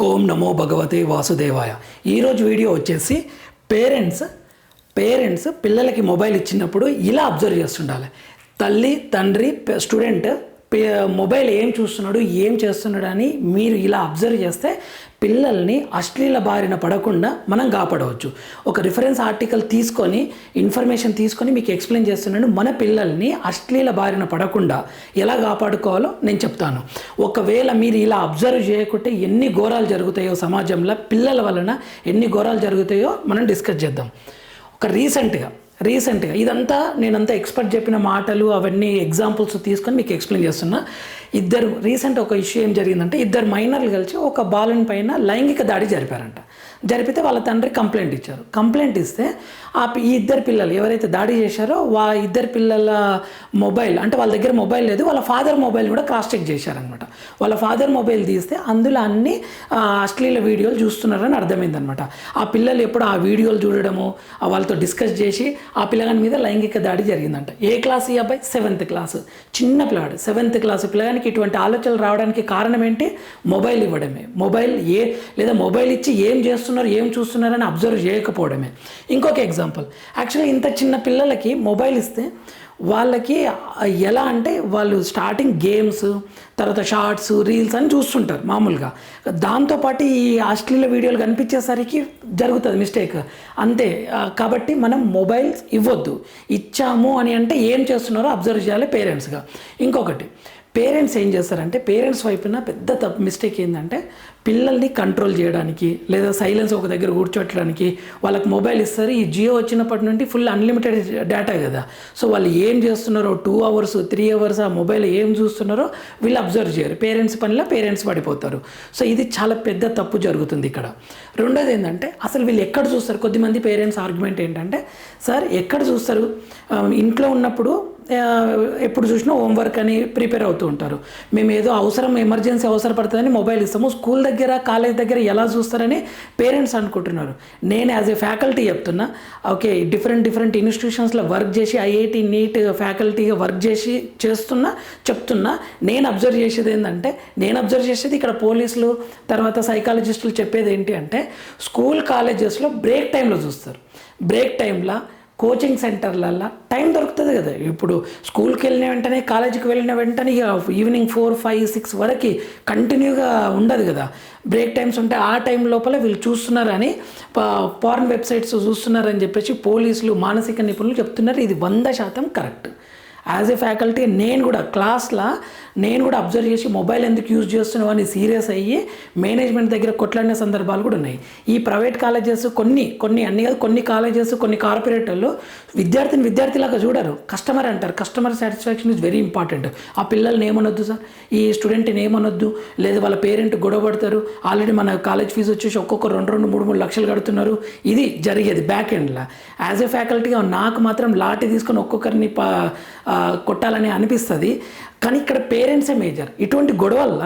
ఓం నమో భగవతే వాసుదేవాయ. ఈరోజు వీడియో వచ్చేసి పేరెంట్స్ పిల్లలకి మొబైల్ ఇచ్చినప్పుడు ఇలా అబ్జర్వ్ చేస్తుండాలి. తల్లి తండ్రి స్టూడెంట్ మొబైల్ ఏం చూస్తున్నాడు ఏం చేస్తున్నాడు అని మీరు ఇలా అబ్జర్వ్ చేస్తే పిల్లల్ని అశ్లీల బారిన పడకుండా మనం కాపాడవచ్చు. ఒక రిఫరెన్స్ ఆర్టికల్ తీసుకొని ఇన్ఫర్మేషన్ తీసుకొని మీకు ఎక్స్ప్లెయిన్ చేస్తున్నాను. మన పిల్లల్ని అశ్లీల బారిన పడకుండా ఎలా కాపాడుకోవాలో నేను చెప్తాను. ఒకవేళ మీరు ఇలా అబ్జర్వ్ చేయకుంటే ఎన్ని ఘోరాలు జరుగుతాయో సమాజంలో, పిల్లల వలన ఎన్ని ఘోరాలు జరుగుతాయో మనం డిస్కస్ చేద్దాం. ఒక రీసెంట్గా ఇదంతా నేనంతా ఎక్స్పర్ట్ చెప్పిన మాటలు అవన్నీ ఎగ్జాంపుల్స్ తీసుకొని మీకు ఎక్స్ప్లెయిన్ చేస్తున్నా. ఒక ఇష్యూ ఏం జరిగిందంటే, ఇద్దరు మైనర్లు కలిసి ఒక బాలుని పైన లైంగిక దాడి జరిపితే వాళ్ళ తండ్రి కంప్లైంట్ ఇస్తే ఈ ఇద్దరు పిల్లలు ఎవరైతే దాడి చేశారో ఇద్దరు పిల్లల మొబైల్, అంటే వాళ్ళ దగ్గర మొబైల్ లేదు, వాళ్ళ ఫాదర్ మొబైల్ కూడా క్రాస్ చెక్ చేశారనమాట. వాళ్ళ ఫాదర్ మొబైల్ తీస్తే అందులో అన్ని అశ్లీల వీడియోలు చూస్తున్నారని అర్థమైందనమాట. ఆ పిల్లలు ఎప్పుడు ఆ వీడియోలు చూడడము, వాళ్ళతో డిస్కస్ చేసి ఆ పిల్లగాని మీద లైంగిక దాడి జరిగిందంట. ఏ క్లాస్ ఈ అబ్బాయి? 7th class. చిన్న పిల్లాడు 7th క్లాస్ పిల్లగానికి ఇటువంటి ఆలోచనలు రావడానికి కారణం ఏంటి? మొబైల్ ఇవ్వడమే. మొబైల్ ఇచ్చి ఏం చేస్తున్నారు ఏం చూస్తున్నారని అబ్జర్వ్ చేయకపోవడమే. ఇంకొక ఎగ్జాంపుల్, యాక్చువల్లీ ఇంత చిన్న పిల్లలకి మొబైల్ ఇస్తే వాళ్ళకి ఎలా అంటే వాళ్ళు స్టార్టింగ్ గేమ్స్, తర్వాత షార్ట్స్, రీల్స్ అని చూస్తుంటారు మామూలుగా. దాంతోపాటు ఈ అశ్లీల వీడియోలు కనిపించేసరికి జరుగుతుంది మిస్టేక్ అంతే. కాబట్టి మనం మొబైల్స్ ఇవ్వద్దు. ఇచ్చాము అని అంటే ఏం చేస్తున్నారో అబ్జర్వ్ చేయాలి పేరెంట్స్గా. ఇంకొకటి, పేరెంట్స్ ఏం చేస్తారంటే, పేరెంట్స్ వైపున పెద్ద మిస్టేక్ ఏంటంటే, పిల్లల్ని కంట్రోల్ చేయడానికి లేదా సైలెన్స్ ఒక దగ్గర కూర్చోట్టడానికి వాళ్ళకి మొబైల్ ఇస్తారు. ఈ జియో వచ్చినప్పటి నుండి ఫుల్ అన్లిమిటెడ్ డేటా కదా. సో వాళ్ళు ఏం చేస్తున్నారో 2 hours 3 hours ఆ మొబైల్ ఏం చూస్తున్నారో వీళ్ళు అబ్జర్వ్ చేయరు. పేరెంట్స్ పనిలో పేరెంట్స్ పడిపోతారు. సో ఇది చాలా పెద్ద తప్పు జరుగుతుంది ఇక్కడ. రెండోది ఏంటంటే, అసలు వీళ్ళు ఎక్కడ చూస్తారు? కొద్దిమంది పేరెంట్స్ ఆర్గ్యుమెంట్ ఏంటంటే, సార్ ఎక్కడ చూస్తారు, ఇంట్లో ఉన్నప్పుడు ఎప్పుడు చూసినా హోంవర్క్ అని ప్రిపేర్ అవుతూ ఉంటారు, మేము ఏదో ఎమర్జెన్సీ అవసరపడుతుందని మొబైల్ ఇస్తాము, స్కూల్ దగ్గర కాలేజ్ దగ్గర ఎలా చూస్తారని పేరెంట్స్ అనుకుంటున్నారు. నేను యాజ్ ఏ ఫ్యాకల్టీ చెప్తున్నా, ఓకే, డిఫరెంట్ ఇన్స్టిట్యూషన్స్లో వర్క్ చేసి IIT NEET ఫ్యాకల్టీగా వర్క్ చేసి చెప్తున్నా. నేను అబ్జర్వ్ చేసేది ఇక్కడ పోలీసులు తర్వాత సైకాలజిస్టులు చెప్పేది ఏంటి అంటే, స్కూల్ కాలేజెస్లో బ్రేక్ టైంలో చూస్తారు. బ్రేక్ టైంలో కోచింగ్ సెంటర్లల్లో టైం దొరుకుతుంది కదా. ఇప్పుడు స్కూల్కి వెళ్ళిన వెంటనే కాలేజీకి వెళ్ళిన వెంటనే ఇక ఈవినింగ్ 4, 5, 6 వరకు కంటిన్యూగా ఉండదు కదా. బ్రేక్ టైమ్స్ ఉంటే ఆ టైం లోపల వీళ్ళు చూస్తున్నారని, పార్న్ వెబ్సైట్స్ చూస్తున్నారని చెప్పేసి పోలీసులు, మానసిక నిపుణులు చెప్తున్నారు. ఇది 100% కరెక్ట్. యాజ్ ఏ ఫ్యాకల్టీ నేను కూడా అబ్జర్వ్ చేసి మొబైల్ ఎందుకు యూజ్ చేస్తున్నావు అని సీరియస్ అయ్యి మేనేజ్మెంట్ దగ్గర కొట్లాడిన సందర్భాలు కూడా ఉన్నాయి. ఈ ప్రైవేట్ కాలేజెస్ కొన్ని అన్ని కాదు, కొన్ని కాలేజెస్, కొన్ని కార్పొరేటర్లు విద్యార్థిలాగా చూడరు, కస్టమర్ అంటారు. Customer satisfaction is very important. ఆ పిల్లల్ని ఏమనొద్దు సార్, ఈ స్టూడెంట్ని ఏమనొద్దు, లేదా వాళ్ళ పేరెంట్ గొడవ పడతారు. ఆల్రెడీ మన కాలేజ్ ఫీజు వచ్చేసి ఒక్కొక్క 2-3 లక్షలు కడుతున్నారు. ఇది జరిగేది బ్యాక్ ఎండ్లో. యాజ్ ఏ ఫ్యాకల్టీగా నాకు మాత్రం లాఠీ తీసుకొని ఒక్కొక్కరిని కొట్టాలని అనిపిస్తుంది. కానీ ఇక్కడ పేరెంట్సే మేజర్. ఇటువంటి గొడవల్ల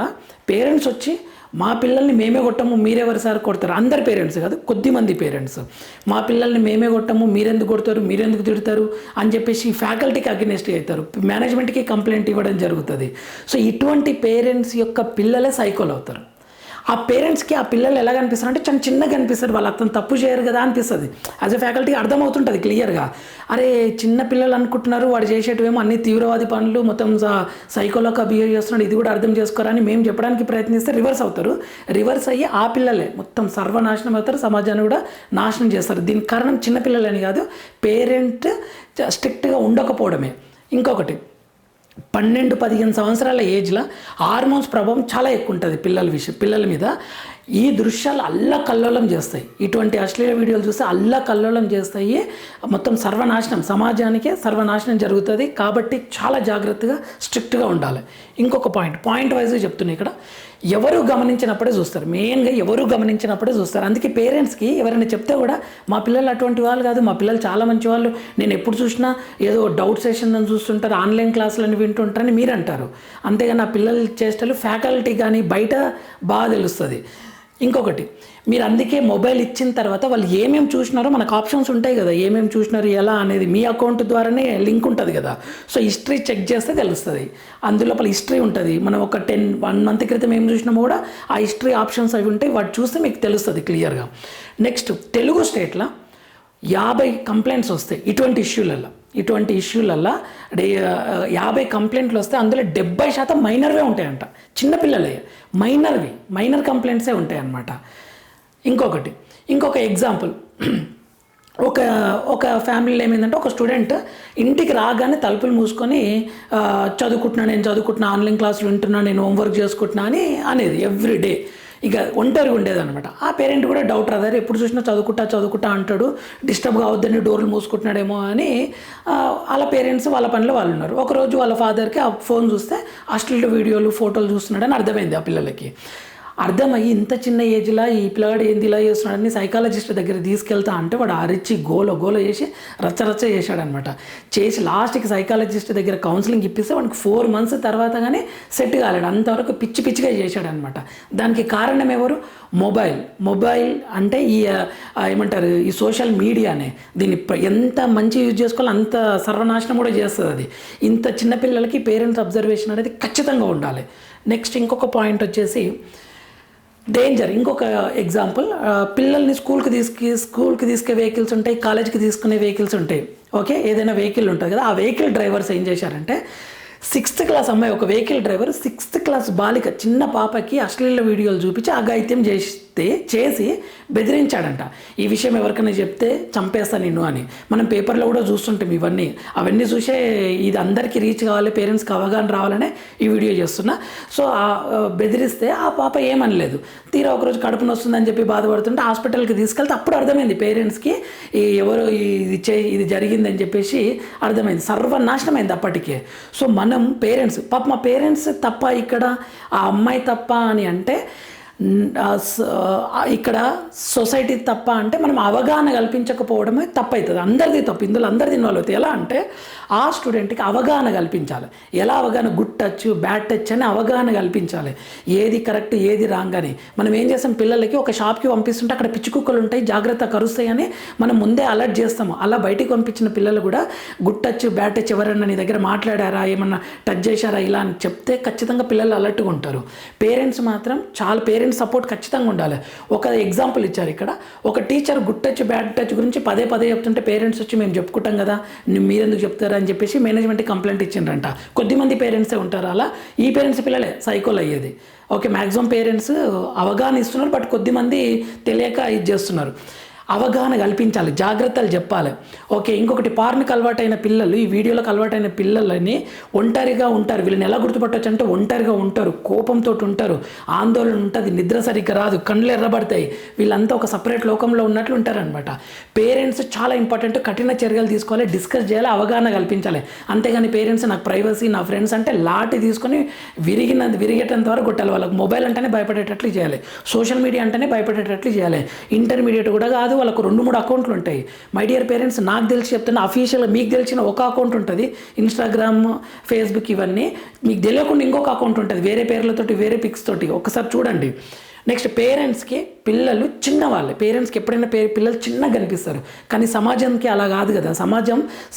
పేరెంట్స్ వచ్చి మా పిల్లల్ని మేమే కొట్టము, మీరెవరు సార్ కొడతారు? అందరు పేరెంట్స్ కాదు, కొద్దిమంది పేరెంట్స్ మా పిల్లల్ని మేమే కొట్టము, మీరెందుకు కొడతారు, మీరెందుకు తిడతారు అని చెప్పేసి ఫ్యాకల్టీకి అగెనిస్ట్ అవుతారు, మేనేజ్మెంట్కి కంప్లైంట్ ఇవ్వడం జరుగుతుంది. సో ఇటువంటి పేరెంట్స్ యొక్క పిల్లలే సైకోలు అవుతారు. ఆ పేరెంట్స్కి ఆ పిల్లలు ఎలా కనిపిస్తారు అంటే చాలా చిన్నగా కనిపిస్తారు, వాళ్ళు అతను తప్పు చేయరు కదా అనిపిస్తుంది. యాజ్ ఎ ఫ్యాకల్టీకి అర్థమవుతుంటుంది క్లియర్గా, అరే చిన్న పిల్లలు అనుకుంటున్నారు వాడు చేసేటివేమో అన్ని తీవ్రవాది పనులు, మొత్తం సైకోలాగా బిహేవ్ చేస్తున్నాడు, ఇది కూడా అర్థం చేసుకోరని మేము చెప్పడానికి ప్రయత్నిస్తే రివర్స్ అయ్యి ఆ పిల్లలే మొత్తం సర్వనాశనం అవుతారు, సమాజాన్ని కూడా నాశనం చేస్తారు. దీనికి కారణం చిన్నపిల్లలని కాదు, పేరెంట్ స్ట్రిక్ట్గా ఉండకపోవడమే. ఇంకొకటి, 12-15 సంవత్సరాల ఏజ్లో హార్మోన్స్ ప్రభావం చాలా ఎక్కువ ఉంటుంది పిల్లల మీద. ఈ దృశ్యాలు అల్లకల్లోలం చేస్తాయి. ఇటువంటి అశ్లీల వీడియోలు చూస్తే అల్లకల్లోలం చేస్తాయి. మొత్తం సమాజానికే సర్వనాశనం జరుగుతుంది. కాబట్టి చాలా జాగ్రత్తగా స్ట్రిక్ట్గా ఉండాలి. ఇంకొక పాయింట్ వైజ్గా చెప్తున్నా, ఇక్కడ ఎవరు గమనించినప్పుడే చూస్తారు. అందుకే పేరెంట్స్కి ఎవరైనా చెప్తే కూడా మా పిల్లలు అటువంటి వాళ్ళు కాదు, మా పిల్లలు చాలా మంచి వాళ్ళు, నేను ఎప్పుడు చూసినా ఏదో డౌట్ సెషన్ అని చూస్తుంటారు, ఆన్లైన్ క్లాసులని వింటుంటారని మీరు అంటారు. అంతేగాని నా పిల్లల చేష్టలు ఫ్యాకల్టీ కానీ బయట బాగా తెలుస్తుంది. ఇంకొకటి, మీరు అందుకే మొబైల్ ఇచ్చిన తర్వాత వాళ్ళు ఏమేమి చూసినారో మనకు ఆప్షన్స్ ఉంటాయి కదా, ఏమేమి చూసినారు ఎలా అనేది మీ అకౌంట్ ద్వారానే లింక్ ఉంటుంది కదా. సో హిస్టరీ చెక్ చేస్తే తెలుస్తుంది, అందులోపల హిస్టరీ ఉంటుంది. మనం ఒక 1 month క్రితం ఏం చూసినామో కూడా ఆ హిస్టరీ ఆప్షన్స్ అవి ఉంటాయి, వాటి చూస్తే మీకు తెలుస్తుంది క్లియర్గా. నెక్స్ట్, తెలుగు స్టేట్లో 50 కంప్లైంట్స్ వస్తాయి ఇటువంటి ఇష్యూలల్లో 50 కంప్లైంట్లు వస్తే అందులో 70% మైనర్వే ఉంటాయంట, చిన్నపిల్లలే, మైనర్ కంప్లైంట్సే ఉంటాయన్నమాట. ఇంకొక ఎగ్జాంపుల్, ఒక ఫ్యామిలీలో ఏమైందంటే ఒక స్టూడెంట్ ఇంటికి రాగానే తలుపులు మూసుకొని నేను చదువుకుంటున్నా, ఆన్లైన్ క్లాసులు వింటున్నా, నేను హోంవర్క్ చేసుకుంటున్నా అనేది ఎవ్రీడే. ఇక ఒంటరిగా ఉండేదన్నమాట. ఆ పేరెంట్ కూడా డౌట్ రాదారు, ఎప్పుడు చూసినా చదువుకుంటా అంటాడు, డిస్టర్బ్ కావద్దని డోర్లు మూసుకుంటున్నాడేమో అని వాళ్ళ పేరెంట్స్ వాళ్ళ పనిలో వాళ్ళు ఉన్నారు. ఒకరోజు వాళ్ళ ఫాదర్కి ఆ ఫోన్ చూస్తే అశ్లీల వీడియోలు, ఫోటోలు చూస్తున్నాడని అర్థమైంది ఆ పిల్లలకి. అర్థమయ్యి ఇంత చిన్న ఏజ్లో ఈ పిల్లగాడు ఏంది ఇలా చేస్తున్నాడని సైకాలజిస్ట్ దగ్గర తీసుకెళ్తా అంటే వాడు అరిచి గోల చేసి రచ్చ చేశాడనమాట. చేసి లాస్ట్కి సైకాలజిస్ట్ దగ్గర కౌన్సిలింగ్ ఇప్పిస్తే వాడికి 4 months తర్వాత కానీ సెట్ కాలేడు, అంతవరకు పిచ్చిగా చేశాడనమాట. దానికి కారణం ఎవరు? మొబైల్ అంటే ఏమంటారు, ఈ సోషల్ మీడియానే. దీన్ని ఎంత మంచి యూజ్ చేసుకోవాలో అంత సర్వనాశనం కూడా చేస్తుంది అది. ఇంత చిన్నపిల్లలకి పేరెంట్స్ అబ్జర్వేషన్ అనేది ఖచ్చితంగా ఉండాలి. నెక్స్ట్ ఇంకొక పాయింట్ వచ్చేసి డేంజర్. ఇంకొక ఎగ్జాంపుల్, పిల్లల్ని స్కూల్కి తీసుకే వెహికల్స్ ఉంటాయి, కాలేజ్కి తీసుకునే వెహికల్స్ ఉంటాయి. ఓకే, ఏదైనా వెహికల్ ఉంటుంది కదా, ఆ వెహికల్ డ్రైవర్స్ ఏం చేశారంటే 6th class అమ్మాయి, ఒక వెహికల్ డ్రైవర్ 6th class బాలిక చిన్న పాపకి అశ్లీల వీడియోలు చూపించి అఘాయిత్యం చేసి బెదిరించాడంట. ఈ విషయం ఎవరికైనా చెప్తే చంపేస్తా నిన్ను అని. మనం పేపర్లో కూడా చూస్తుంటాం ఇవన్నీ. అవన్నీ చూసే ఇది అందరికీ రీచ్ కావాలి, పేరెంట్స్కి అవగాహన రావాలనే ఈ వీడియో చేస్తున్నా. సో బెదిరిస్తే ఆ పాప ఏమనలేదు. తీరా ఒకరోజు కడుపు నొస్తుందని చెప్పి బాధపడుతుంటే హాస్పిటల్కి తీసుకెళ్తే అప్పుడు అర్థమైంది పేరెంట్స్కి ఎవరు ఇది జరిగిందని చెప్పేసి అర్థమైంది. సర్వనాశనమైంది అప్పటికే. సో మనం పేరెంట్స్, మా పేరెంట్స్ తప్ప ఇక్కడ, ఆ అమ్మాయి తప్ప అని అంటే ఇక్కడ సొసైటీ తప్ప అంటే మనం అవగాహన కల్పించకపోవడమే తప్పు అవుతుంది. అందరిది తప్పు, ఇందులో అందరిది ఇన్వాల్వ్ అవుతుంది. ఎలా అంటే ఆ స్టూడెంట్కి అవగాహన కల్పించాలి. ఎలా అవగాహన, గుడ్ టచ్, బ్యాడ్ టచ్ అని అవగాహన కల్పించాలి. ఏది కరెక్ట్, ఏది రాంగ్ అని. మనం ఏం చేస్తాం, పిల్లలకి ఒక షాప్కి పంపిస్తుంటే అక్కడ పిచ్చి కుక్కలు ఉంటాయి, జాగ్రత్త కరుస్తాయి అని మనం ముందే అలర్ట్ చేస్తాము. అలా బయటికి పంపించిన పిల్లలు కూడా గుడ్ టచ్, బ్యాడ్ టచ్, ఎవరన్నా నీ దగ్గర మాట్లాడారా, ఏమన్నా టచ్ చేశారా ఇలా అని చెప్తే ఖచ్చితంగా పిల్లలు అలర్ట్గా ఉంటారు. పేరెంట్స్ మాత్రం పేరెంట్స్ సపోర్ట్ ఖచ్చితంగా ఉండాలి. ఒక ఎగ్జాంపుల్ ఇచ్చారు ఇక్కడ, ఒక teacher good touch, bad touch గురించి పదే చెప్తుంటే పేరెంట్స్ వచ్చి మేము చెప్పుకుంటాం కదా, మీరెందుకు చెప్తారా అని చెప్పేసి మేనేజ్మెంట్కి కంప్లైంట్ ఇచ్చిండ్రంట. కొద్దిమంది పేరెంట్సే ఉంటారు అలా. ఈ పేరెంట్స్ పిల్లలే సైకోలు అయ్యేది. ఓకే, మ్యాక్సిమం పేరెంట్స్ అవగాహన ఇస్తున్నారు, బట్ కొద్దిమంది తెలియక ఇది చేస్తున్నారు. అవగాహన కల్పించాలి, జాగ్రత్తలు చెప్పాలి. ఓకే, ఇంకొకటి, పార్న్కి అలవాటైన పిల్లలు, ఈ వీడియోలకు అలవాటైన పిల్లలని ఒంటరిగా ఉంటారు. వీళ్ళని ఎలా గుర్తుపట్టవచ్చు అంటే ఒంటరిగా ఉంటారు, కోపంతో ఉంటారు, ఆందోళన ఉంటుంది, నిద్ర సరిగ్గా రాదు, కళ్ళు ఎర్రబడతాయి, వీళ్ళంతా ఒక సపరేట్ లోకంలో ఉన్నట్లు ఉంటారనమాట. పేరెంట్స్ చాలా ఇంపార్టెంట్, కఠిన చర్యలు తీసుకోవాలి, డిస్కస్ చేయాలి, అవగాహన కల్పించాలి. అంతేగాని పేరెంట్స్ నాకు ప్రైవసీ, నా ఫ్రెండ్స్ అంటే లాటి తీసుకొని విరిగేటంత వరకు కొట్టాలి. వాళ్ళకి మొబైల్ అంటేనే భయపడేటట్లు చేయాలి, సోషల్ మీడియా అంటేనే భయపడేటట్లు చేయాలి. ఇంటర్మీడియట్ కూడా కాదు, వాళ్ళకు 2-3 అకౌంట్లు ఉంటాయి. మై డియర్ పేరెంట్స్, నాకు తెలిసి చెప్తున్నా, అఫీషియల్గా మీకు తెలిసిన ఒక అకౌంట్ ఉంటుంది, ఇన్స్టాగ్రామ్, ఫేస్బుక్, ఇవన్నీ. మీకు తెలియకుండా ఇంకొక అకౌంట్ ఉంటుంది వేరే పేర్లతోటి, వేరే పిక్స్ తోటి. ఒకసారి చూడండి. నెక్స్ట్, పేరెంట్స్కి పిల్లలు చిన్నవాళ్ళే. పేరెంట్స్కి ఎప్పుడైనా పిల్లలు చిన్నగా కనిపిస్తారు, కానీ సమాజంకి అలా కాదు కదా.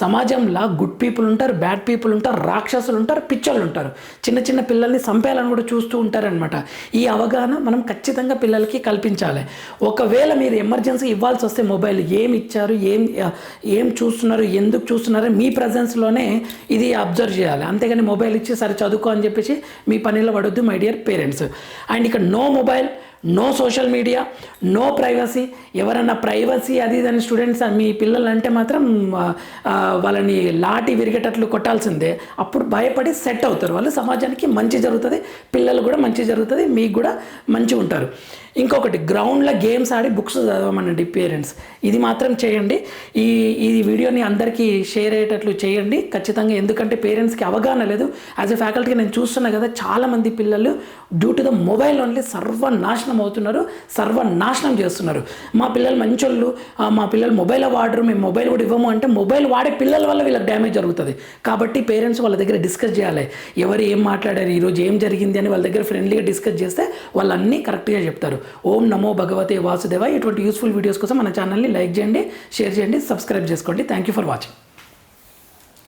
సమాజంలో గుడ్ పీపుల్ ఉంటారు, బ్యాడ్ పీపుల్ ఉంటారు, రాక్షసులు ఉంటారు, పిచ్చోళ్ళు ఉంటారు. చిన్న పిల్లల్ని చంపేయాలని కూడా చూస్తూ ఉంటారనమాట. ఈ అవగాహన మనం ఖచ్చితంగా పిల్లలకి కల్పించాలి. ఒకవేళ మీరు ఎమర్జెన్సీ ఇవ్వాల్సి వస్తే మొబైల్ ఏమి ఇచ్చారు, ఏం చూస్తున్నారు, ఎందుకు చూస్తున్నారు, మీ ప్రజెన్స్లోనే ఇది అబ్జర్వ్ చేయాలి. అంతేగాని మొబైల్ ఇచ్చి సరే చదువుకో అని చెప్పేసి మీ పనిలో పడొద్దు మై డియర్ పేరెంట్స్. అండ్ ఇక్కడ no mobile, no social media, no privacy. ఎవరన్నా ప్రైవసీ అది ఇదని స్టూడెంట్స్ మీ పిల్లలు అంటే మాత్రం వాళ్ళని లాటి విరిగేటట్లు కొట్టాల్సిందే. అప్పుడు భయపడి సెట్ అవుతారు వాళ్ళు. సమాజానికి మంచి జరుగుతుంది, పిల్లలు కూడా మంచి జరుగుతుంది, మీకు కూడా మంచిగా ఉంటారు. ఇంకొకటి, గ్రౌండ్లో గేమ్స్ ఆడి బుక్స్ చదవమనండి పేరెంట్స్. ఇది మాత్రం చేయండి. ఈ వీడియోని అందరికీ షేర్ అయ్యేటట్లు చేయండి ఖచ్చితంగా. ఎందుకంటే పేరెంట్స్కి అవగాహన లేదు. యాజ్ ఎ ఫ్యాకల్టీగా నేను చూస్తున్నా కదా, చాలామంది పిల్లలు due to the mobile only సర్వనాశనం అవుతున్నారు, సర్వనాశనం చేస్తున్నారు. మా పిల్లలు మంచోళ్ళు, మా పిల్లలు మొబైల్ వాడరు, మేము మొబైల్ కూడా ఇవ్వము అంటే మొబైల్ వాడే పిల్లల వల్ల వీళ్ళకి డ్యామేజ్ జరుగుతుంది. కాబట్టి పేరెంట్స్ వాళ్ళ దగ్గర డిస్కస్ చేయాలి. ఎవరు ఏం మాట్లాడారు, ఈరోజు ఏం జరిగింది అని వాళ్ళ దగ్గర ఫ్రెండ్లీగా డిస్కస్ చేస్తే వాళ్ళు అన్నీ కరెక్ట్గా చెప్తారు. ఓం నమో భగవతే వాసుదేవ. ఇటువంటి యూస్ఫుల్ వీడియోస్ కోసం మన ఛానల్ని లైక్ చేయండి, షేర్ చేయండి, సబ్స్క్రైబ్ చేసుకోండి. Thank you for watching.